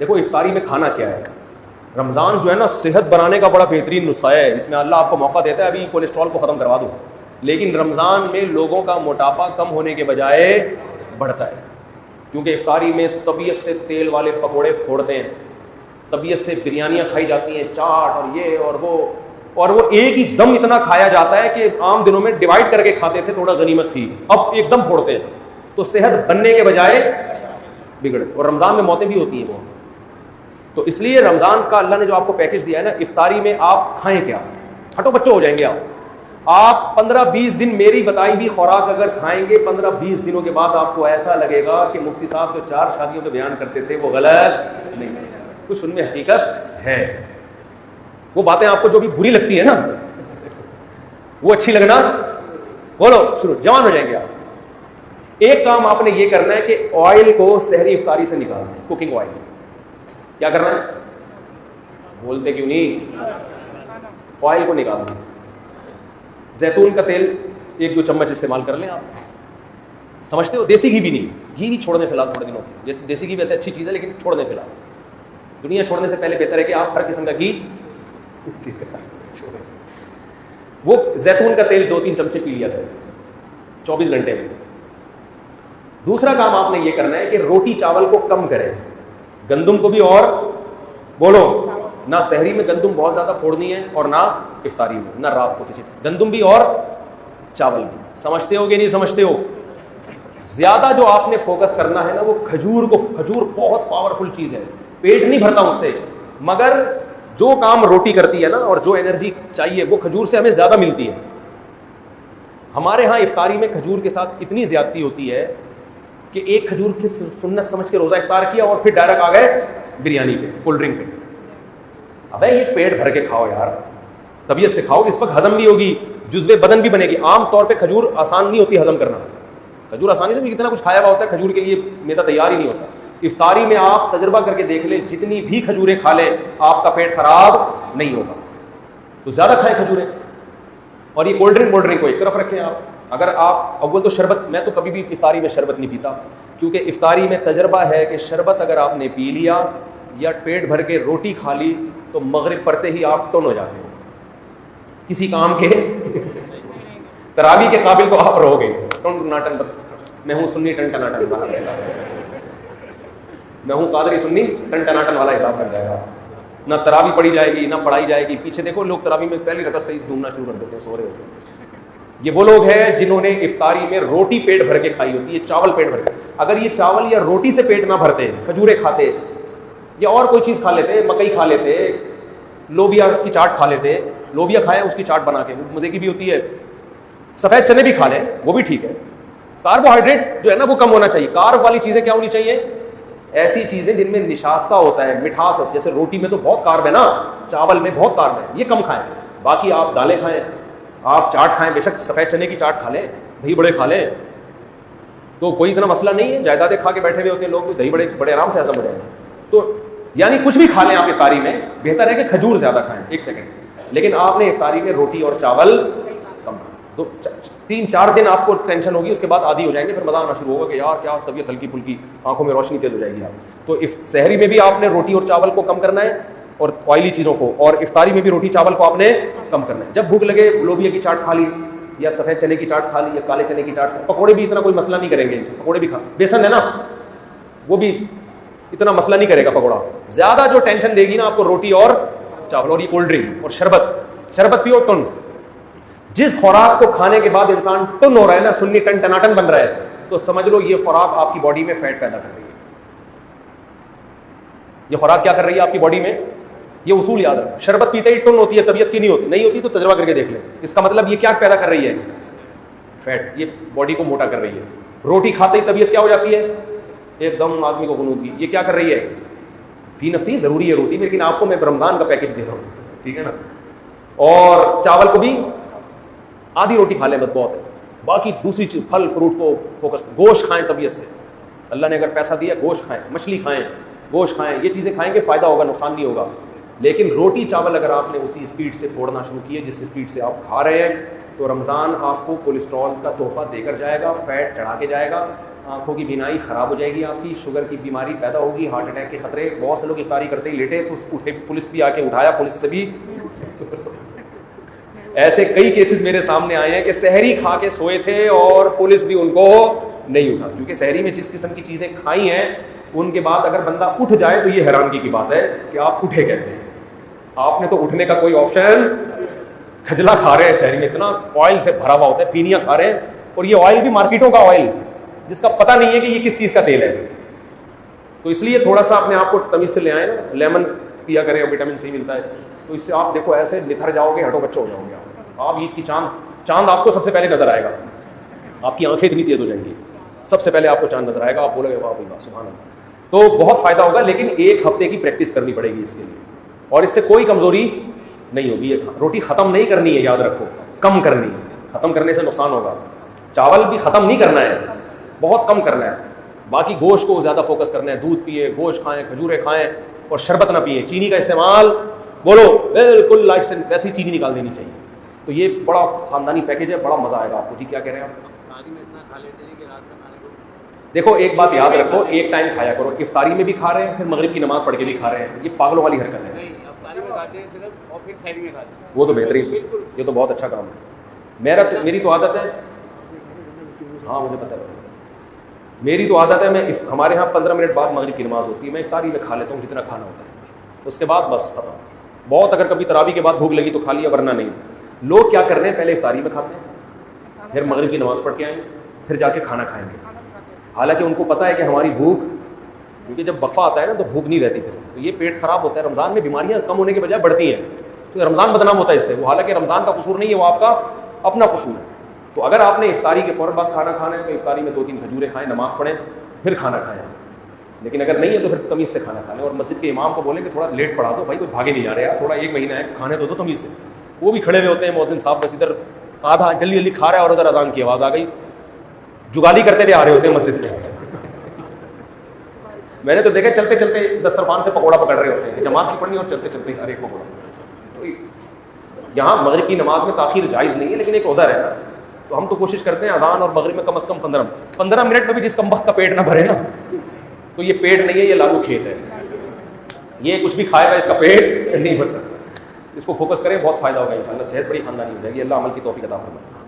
دیکھو افطاری میں کھانا کیا ہے. رمضان جو ہے نا صحت بنانے کا بڑا بہترین نسخہ ہے. اس میں اللہ آپ کو موقع دیتا ہے ابھی کولیسٹرول کو ختم کروا دو. لیکن رمضان میں لوگوں کا موٹاپا کم ہونے کے بجائے بڑھتا ہے, کیونکہ افطاری میں طبیعت سے تیل والے پکوڑے پھوڑتے ہیں, طبیعت سے بریانیاں کھائی جاتی ہیں, چاٹ اور یہ اور وہ ایک ہی دم اتنا کھایا جاتا ہے کہ عام دنوں میں ڈیوائڈ کر کے کھاتے تھے, تھوڑا غنیمت تھی, اب ایک دم پھوڑتے ہیں. تو صحت بننے کے بجائے بگڑتی, اور رمضان میں موتیں بھی ہوتی ہیں بہت. تو اس لیے رمضان کا اللہ نے جو آپ کو پیکج دیا ہے نا, افطاری میں آپ کھائیں کیا, ہٹو بچوں ہو جائیں گے آپ 15-20 دن میری بتائی ہوئی خوراک اگر کھائیں گے, 15-20 دنوں کے بعد آپ کو ایسا لگے گا کہ مفتی صاحب جو 4 شادیوں کا بیان کرتے تھے وہ غلط نہیں ہے, کچھ ان میں حقیقت ہے. وہ باتیں آپ کو جو بھی بری لگتی ہے نا وہ اچھی لگنا بولو شروع, جوان ہو جائیں گے آپ. ایک کام آپ نے یہ کرنا ہے کہ آئل کو سحری افطاری سے نکالنا ہے, کوکنگ آئل. کیا کرنا ہے, بولتے کیوں نہیں, آئل کو نکالنا ہے. زیتون کا تیل 1-2 چمچ استعمال کر لیں آپ, سمجھتے ہو, دیسی گھی بھی نہیں, گھی بھی چھوڑ دیں فی الحال تھوڑے دنوں, جیسے دیسی گھی ویسے اچھی چیز ہے لیکن چھوڑ دیں فی الحال. دنیا چھوڑنے سے پہلے بہتر ہے کہ آپ ہر قسم کا گھی وہ زیتون کا تیل 2-3 چمچے پی لیا کریں 24 گھنٹے میں. دوسرا کام آپ نے یہ کرنا ہے کہ روٹی چاول کو کم کریں, گندم کو بھی, اور بولو نہ سحری میں گندم بہت زیادہ پھوڑنی ہے اور نہ افطاری میں, نہ رات کو کسی, گندم بھی اور چاول بھی. سمجھتے ہو کہ نہیں سمجھتے ہو؟ زیادہ جو آپ نے فوکس کرنا ہے نا وہ کھجور بہت پاورفل چیز ہے, پیٹ نہیں بھرتا اس سے, مگر جو کام روٹی کرتی ہے نا اور جو انرجی چاہیے وہ کھجور سے ہمیں زیادہ ملتی ہے. ہمارے ہاں افطاری میں کھجور کے ساتھ اتنی زیادتی ہوتی ہے کہ ایک کھجور کی سنت سمجھ کے روزہ افطار کیا اور پھر ڈائریکٹ آ گئے بریانی پہ, کولڈ ڈرنک پہ. ابے یہ پیٹ بھر کے کھاؤ یار, طبیعت سے کھاؤ, اس وقت ہضم بھی ہوگی, جزو بدن بھی بنے گی. عام طور پہ کھجور آسان نہیں ہوتی ہضم کرنا, کھجور آسانی سے بھی کتنا کچھ کھایا ہوا ہوتا ہے, کھجور کے لیے میدا تیار ہی نہیں ہوتا. افطاری میں آپ تجربہ کر کے دیکھ لیں, جتنی بھی کھجوریں کھا لیں آپ کا پیٹ خراب نہیں ہوگا. تو زیادہ کھائیں کھجوریں. اور یہ کولڈ ڈرنک کو ایک طرف رکھیں آپ. اگر آپ اول تو شربت, میں تو کبھی بھی افطاری میں شربت نہیں پیتا, کیونکہ افطاری میں تجربہ ہے کہ شربت اگر آپ نے پی لیا یا پیٹ بھر کے روٹی کھا لی تو مغرب پڑتے ہی آپ ٹن ہو جاتے ہو, کسی کام کے تراویح کے قابل تو آپ رہو گے. ٹن ٹناٹن, بس میں ہوں سنی ٹن ٹناٹن والا حساب, میں ہوں قادری سنی ٹن ٹناٹن والا حساب بن جائے گا. نہ تراویح پڑھی جائے گی نہ پڑھائی جائے گی. پیچھے دیکھو لوگ تراویح میں پہلی رکعت سے ہی ڈھونڈنا شروع کر دیتے ہیں, سو رہے ہوتے ہیں. یہ وہ لوگ ہیں جنہوں نے افطاری میں روٹی پیٹ بھر کے کھائی ہوتی ہے, چاول پیٹ بھر کے. اگر یہ چاول یا روٹی سے پیٹ نہ بھرتے, کھجوریں کھاتے یا اور کوئی چیز کھا لیتے, مکئی کھا لیتے, لوبیا کی چاٹ کھا لیتے, لوبیا کھائیں اس کی چاٹ بنا کے, مزے کی بھی ہوتی ہے. سفید چنے بھی کھا لیں وہ بھی ٹھیک ہے. کاربوہائیڈریٹ جو ہے نا وہ کم ہونا چاہیے. کارب والی چیزیں کیا ہونی چاہیے, ایسی چیزیں جن میں نشاستہ ہوتا ہے, مٹھاس ہوتی ہے. جیسے روٹی میں تو بہت کارب ہے نا, چاول میں بہت کارب ہے, یہ کم کھائیں. باقی آپ دالیں کھائیں, آپ چاٹ کھائیں, بے شک سفید چنے کی چاٹ کھا لیں, دہی بڑے کھا لیں, تو کوئی اتنا مسئلہ نہیں ہے. جائیدادیں کھا کے بیٹھے ہوئے ہوتے ہیں لوگ, تو دہی بڑے بڑے آرام سے ہضم ہو جائیں گے. تو یعنی کچھ بھی کھا لیں آپ افطاری میں, بہتر ہے کہ کھجور زیادہ کھائیں. ایک سیکنڈ, لیکن آپ نے افطاری میں روٹی اور چاول کم. تو 3-4 دن آپ کو ٹینشن ہوگی, اس کے بعد عادی ہو جائیں گے, پھر مزہ آنا شروع ہوگا کہ یار کیا طبیعت ہلکی پھلکی, آنکھوں میں روشنی تیز ہو جائے گی آپ. تو سحری میں بھی آپ نے روٹی اور چاول کو کم کرنا ہے اور آئلی چیزوں کو, اور افطاری میں بھی روٹی چاول کو آپ نے کم کرنا ہے. جب بھوک لگے لوبیا کی چاٹ کھا لی یا سفید چنے کی چاٹ کھا لی یا کالے چنے کی چاٹ. پکوڑے بھی اتنا کوئی مسئلہ نہیں کریں گے, پکوڑے بھی کھا, بیسن ہے نا وہ بھی اتنا مسئلہ نہیں کرے گا پکوڑا. زیادہ جو ٹینشن دے گی نا آپ کو روٹی اور چاول, اور یہ کولڈ ڈرنک اور شربت پیو ٹن. جس خوراک کو کھانے کے بعد انسان ٹن ہو رہا ہے نا, سنی ٹن ٹناٹن بن رہا ہے, تو سمجھ لو یہ خوراک آپ کی باڈی میں فیٹ پیدا کر رہی ہے. یہ خوراک کیا کر رہی ہے آپ کی باڈی میں, یہ اصول یاد رکھو. شربت پیتے ہی ٹن ہوتی ہے, طبیعت کی نہیں ہوتی تو تجربہ کر کے دیکھ لیں. اس کا مطلب یہ کیا پیدا کر رہی ہے, فیٹ, یہ باڈی کو موٹا کر رہی ہے. روٹی کھاتے ہی طبیعت کیا ہو جاتی ہے, ایک دم آدمی کو غنود کی. یہ کیا کر رہی ہے, فی نفسی ضروری ہے روٹی, لیکن آپ کو میں رمضان کا پیکج دے رہا ہوں, ٹھیک ہے نا. اور چاول کو بھی آدھی روٹی کھا لیں بس, بہت ہے. باقی دوسری چیز پھل فروٹ کو فوکس. گوشت کھائیں طبیعت سے, اللہ نے اگر پیسہ دیا گوشت کھائیں, مچھلی کھائیں, گوشت کھائیں, یہ چیزیں کھائیں گے فائدہ ہوگا, نقصان نہیں ہوگا. لیکن روٹی چاول اگر آپ نے اسی اسپیڈ سے پھوڑنا شروع کیے جس اسپیڈ سے آپ کھا رہے ہیں, تو رمضان آپ کو کولیسٹرول کا تحفہ دے کر جائے گا, فیٹ چڑھا کے جائے گا, آنکھوں کی بینائی خراب ہو جائے گی آپ کی, شوگر کی بیماری پیدا ہوگی, ہارٹ اٹیک کے خطرے. بہت سے لوگ افطاری کرتے ہی لیٹے تو اٹھے, پولیس بھی آ کے اٹھایا, پولیس سے بھی ایسے کئی کیسز میرے سامنے آئے ہیں کہ سحری کھا کے سوئے تھے اور پولیس بھی ان کو نہیں اٹھا, کیونکہ سحری میں جس قسم کی چیزیں کھائی ہیں ان کے بعد اگر بندہ اٹھ جائے تو یہ حیرانگی کی بات ہے کہ آپ اٹھے کیسے. آپ نے تو اٹھنے کا کوئی آپشن, کھجلا کھا رہے ہیں سحری میں, اتنا آئل سے بھرا ہوا ہوتا ہے, پینیاں کھا رہے ہیں, اور یہ آئل بھی مارکیٹوں کا آئل جس کا پتہ نہیں ہے کہ یہ کس چیز کا تیل ہے. تو اس لیے تھوڑا سا اپنے آپ کو تمیز سے لے آئیں نا, لیمن پیا کریں, وٹامن سی ملتا ہے, تو اس سے آپ دیکھو ایسے نتھر جاؤ گے, ہٹو بچوں ہو جاؤ گے آپ عید کی چاند آپ کو سب سے پہلے نظر آئے گا, آپ کی آنکھیں اتنی تیز ہو جائیں گی, سب سے پہلے آپ کو چاند نظر آئے گا, آپ بولو گے واہ بھائی سبحان اللہ. تو بہت فائدہ ہوگا, لیکن 1 ہفتے کی پریکٹس کرنی پڑے گی اس کے لیے, اور اس سے کوئی کمزوری نہیں ہوگی. روٹی ختم نہیں کرنی ہے, یاد رکھو, کم کرنی ہے. ختم کرنے سے نقصان ہوگا. چاول بھی ختم نہیں کرنا ہے, بہت کم کرنا ہے. باقی گوشت کو زیادہ فوکس کرنا ہے, دودھ پیے, گوشت کھائیں, کھجوریں کھائیں, اور شربت نہ پئیں. چینی کا استعمال بولو بالکل لائف سے ویسی چینی نکال دینی چاہیے. تو یہ بڑا خاندانی پیکیج ہے, بڑا مزہ آئے گا آپ کو. جی کیا کہہ رہے ہیں آپ؟ دیکھو ایک بات یاد رکھو, ایک ٹائم کھایا کرو. افطاری میں بھی کھا رہے ہیں, پھر مغرب کی نماز پڑھ کے بھی کھا رہے ہیں, یہ پاگلوں والی حرکت ہے. وہ تو بہترین, یہ تو بہت اچھا کام ہے. میری تو عادت ہے, ہاں مجھے پتہ ہے, میری تو عادت ہے, میں ہمارے یہاں 15 منٹ بعد مغرب کی نماز ہوتی ہے, میں افطاری میں کھا لیتا ہوں جتنا کھانا ہوتا ہے, اس کے بعد بس ختم. بہت اگر کبھی تراویح کے بعد بھوک لگی تو کھا لیا, ورنہ نہیں. لوگ کیا کر رہے ہیں, پہلے افطاری میں کھاتے ہیں, پھر مغرب کی نماز پڑھ کے آئیں گے, پھر جا کے کھانا کھائیں گے. حالانکہ ان کو پتہ ہے کہ ہماری بھوک, کیونکہ جب وقفہ آتا ہے نا تو بھوک نہیں رہتی, پھر تو یہ پیٹ خراب ہوتا ہے. رمضان میں بیماریاں کم ہونے کے بجائے بڑھتی ہیں, تو رمضان بدنام ہوتا ہے اس سے. وہ حالانکہ رمضان کا قصور نہیں ہے, وہ آپ کا اپنا قصور ہے. تو اگر آپ نے افطاری کے فوراً بعد کھانا کھانا ہے تو افطاری میں 2-3 کھجوریں کھائیں, نماز پڑھیں, پھر کھانا کھائیں. لیکن اگر نہیں ہے تو پھر تمیز سے کھانا کھا لیں, اور مسجد کے امام کو بولیں کہ تھوڑا لیٹ پڑھا دو بھائی, کوئی بھاگے نہیں جا رہے یار, تھوڑا 1 مہینہ ہے, کھانے دو تمیز سے. وہ بھی کھڑے ہوئے ہوتے ہیں مؤذن صاحب, بس ادھر آدھا جلدی جلدی کھا رہا ہے اور ادھر اذان کی آواز آ گئی, جگالی کرتے ہوئے آ رہے ہوتے ہیں مسجد میں. میں نے تو دیکھا چلتے چلتے دسترخوان سے پکوڑا پکڑ رہے ہوتے ہیں, جماعت کی پڑھنی اور چلتے چلتے ہر ایک پکوڑا. تو یہاں مغرب کی نماز میں تاخیر جائز نہیں ہے, لیکن ایک عذر ہے. تو ہم تو کوشش کرتے ہیں اذان اور مغرب میں کم از کم 15 منٹ میں بھی جس کم وقت کا پیٹ نہ بھرے نا, تو یہ پیٹ نہیں ہے, یہ لالو کھیت ہے. یہ کچھ بھی کھائے گا اس کا پیٹ نہیں بھر سکتا. اس کو فوکس کریں, بہت فائدہ ہوگا انشاءاللہ, صحت بڑی خاندانی ہو جائے گی. اللہ عمل کی توفیق عطا فرمائے.